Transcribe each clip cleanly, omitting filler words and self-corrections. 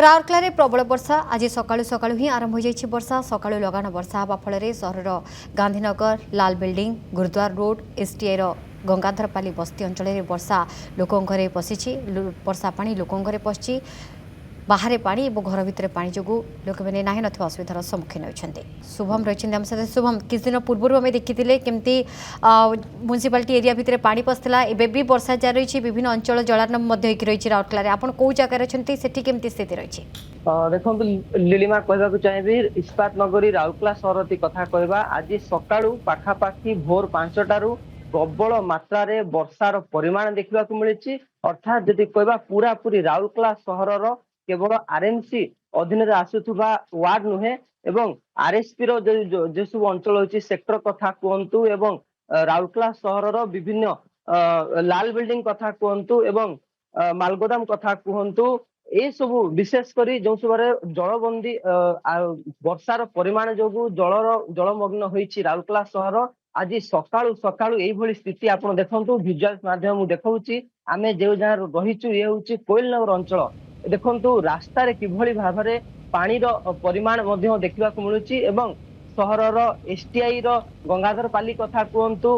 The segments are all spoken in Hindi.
राउरकेला प्रबल वर्षा आज सकाळू सकाळू ही आरंभ हो जाइछि वर्षा सकाळू लगान वर्षा हवा फल सहर गांधीनगर लाल बिल्डिंग गुरुद्वार रोड एसटीआई गंगाधरपाली बस्ती अंचल वर्षा लोकों घरे पशिछि वर्षा पानी लोकों घरे पशिछि बाहर पानी और घर भितर पानी जो लोक मैंने ना नथिबा असुविधार सम्मुखीन होइछन्ते। शुभम रही आम सहित शुभम किछ दिन पूर्व आम देखी केमती म्युनिसिपालिटी एरिया भितर पानी पशिला एवं भी वर्षा जारी रही विभिन्न अंचल जलार्णव रही राउरकेला आपन कौ जगह अच्छे सेठी केमती स्थिति रही देखो लीलिमा कहवाक चाहिए इस्पात नगरी राउरकेला सहर कथा कहवा आज सकाळू पाखापाखि भोर 5टारू प्रबल मात्रा वर्षार परिमाण देखा मिली अर्थात जदि कहवा पूरा पूरी राउरकेला सहर केवल आरएमसी अधीन आसुवा वार्ड नुहे एवं आरएसपी जो सब अंचल होची सेक्टर कथा कहतु एवं राउरकेला सहर विभिन्न लाल बिल्डिंग कथा कहतु एवं मालगोदाम कथा कहतु ए सब विशेषकर जो सब जलबंदी वर्षार परिमाण जो जलमग्न होइछि राउरकेला सहर आज सकाळू सकाळू एभली स्थिति आपण देखंतु विजुअल माध्यम मु देखौछि आमे जे जहाँ रहिछु ये होछि कोइलनगर अंचल देखंतु रास्ता रे किभली भाबरे पानी रो परिमाण मध्य देखा मिलुछि एवं सहरर एसटीआई रो गंगाधरपाली कथा कहतु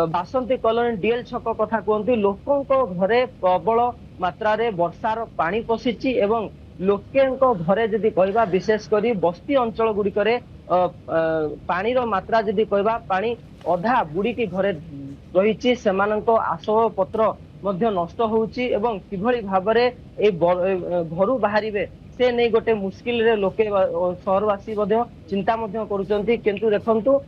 बासंती कॉलोनी डीएल छक कथा कहतु लोकों घरे प्रबल मात्रा रे वर्षार पानी पशिछि एवं लोकें घरे जदि कहवा विशेषकर बस्ती अंचल गुड़िकरे पानी रो मात्रा जदि कहवा पानी अधा बुड़ीकी घरे रही आसब पत्र मध्य नष्ट होउछि एवं किभली भाबरे ए घरु बाहरिबे से नहीं गोटे मुस्किल रे लोके सहरवासी मध्य चिंता मध्य करूचंती किंतु देखंतु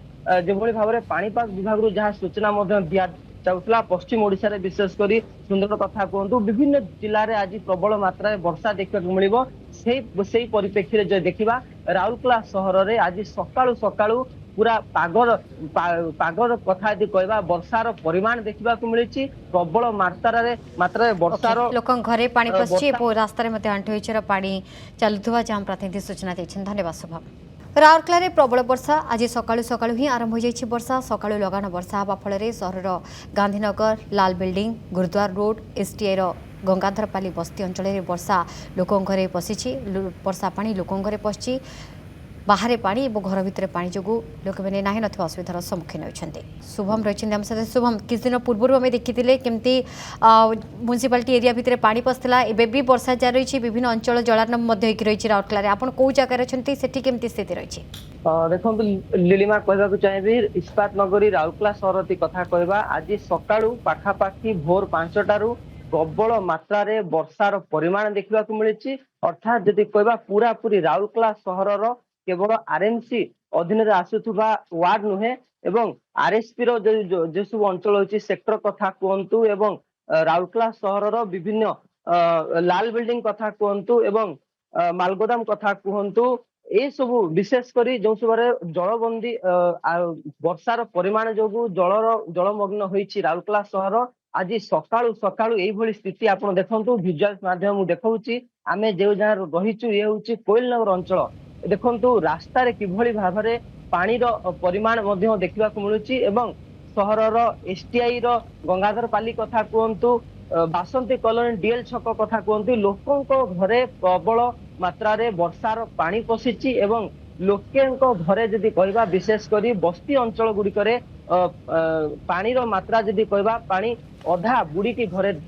जेभली भाबरे पानीपाग विभाग जहाँ सूचना मध्य दिया जाउतला पश्चिम ओडिशा रे विशेषकर सुंदर कथा कहतु विभिन्न जिले में आज प्रबल मात्रा वर्षा देखा मिलिबो से परिप्रेक्षी जो देखा राउरकेला सहर रे आज सकाळू सकाळू पूरा पागर कथा यदि कहवा वर्षार परिमाण देखा मिली प्रबल मात्रा वर्षार लोक घरे पानी पशिछि रास्ता में आंठुर पानी चलुवा जहाँ प्रतिनिधि सूचना देछन। धन्यवाद शुभम। राउरकेला प्रबल वर्षा आज सकाळू सकाळू ही आरंभ हो जाइछि वर्षा सकाळू लगान वर्षा हवा फल सहर गांधीनगर लाल बिल्डिंग गुरुद्वार रोड एसटीआई गंगाधरपाली बस्ती अंचल वर्षा लोकों घरे पशिछि वर्षा पानी लोकों घरे पशिछि बाहर पानी और घर भितर पानी जो लोक मैंने ना नथिबा असुविधार सम्मुखीन होइछन्ते। शुभम रही आम सहित शुभम किछ दिन पूर्व आम देखी केमती म्युनिसिपालिटी एरिया भितर पानी पशिला एवं भी वर्षा जारी रही विभिन्न अंचल जलार्णव रही राउरकेला आपन कौ जगह अच्छे सेठी केमती स्थिति रही देखो लीलिमा कहवाक चाहिए इस्पात नगरी राउरकेला सहर कथा कहवा आज सकाळू पाखापाखि भोर 5टारू प्रबल मात्रा वर्षार परिमाण देखा मिली अर्थात जदि कहवा पूरा पूरी राउरकेला सहर केवल आरएमसी अधीन आसुवा वार्ड नुहे एवं आरएसपी जो सब अंचल होची सेक्टर कथा कहतु एवं राउरकेला सहर विभिन्न लाल बिल्डिंग कथा कहतु एवं मालगोदाम कथा कहतु ए सब विशेषकर जो सब जलबंदी वर्षार परिमाण जो जलमग्न होइछि राउरकेला सहर आज सकाळू सकाळू एभली स्थिति आपण देखंतु विजुअल माध्यम मु देखौछि आमे जे जहाँ रहिछु ये होछि कोइलनगर अंचल देखंतु रास्ता रे किभली भाबरे पानी रो परिमाण मध्य देखा मिलुछि एवं सहरर एसटीआई गंगाधरपाली कथा कहतु बासंती कॉलोनी डीएल छक कथा कहतु लोकों घरे प्रबल मात्रा वर्षार पानी पशिछि एवं लोकें घरे जदि कहवा विशेषकर बस्ती अंचल गुड़िकरे पानी रो मात्रा जदि कहवा पानी अधा बुड़ीकी घरे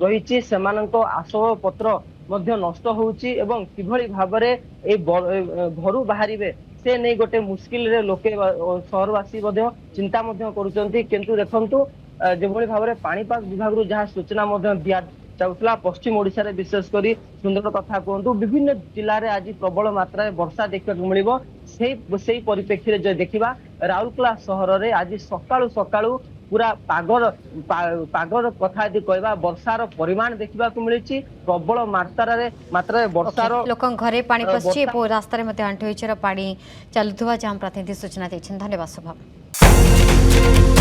रही आसब पत्र मध्य नष्ट होउछि एवं किभली भाबरे ए घरु बाहरिबे से नहीं गोटे मुस्किल रे लोके सहरवासी मध्य चिंता मध्य करूचंती किंतु देखंतु जेभली भाबरे पानीपाग विभाग जहाँ सूचना मध्य दिया जाउतला पश्चिम ओडिशा रे विशेषकर सुंदर कथा कहतु विभिन्न जिले में आज प्रबल मात्रा वर्षा देखा मिलिबो से परिप्रेक्षी जो देखा राउरकेला सहर रे आज सकाळू सकाळू पूरा पागर कथा यदि कहवा वर्षार परिमाण देखा मिली प्रबल मात्रा वर्षार लोक घरे पानी पशिछि रास्ता में आंठुर पानी चलुवा जहाँ प्रतिनिधि सूचना देछन। धन्यवाद शुभम।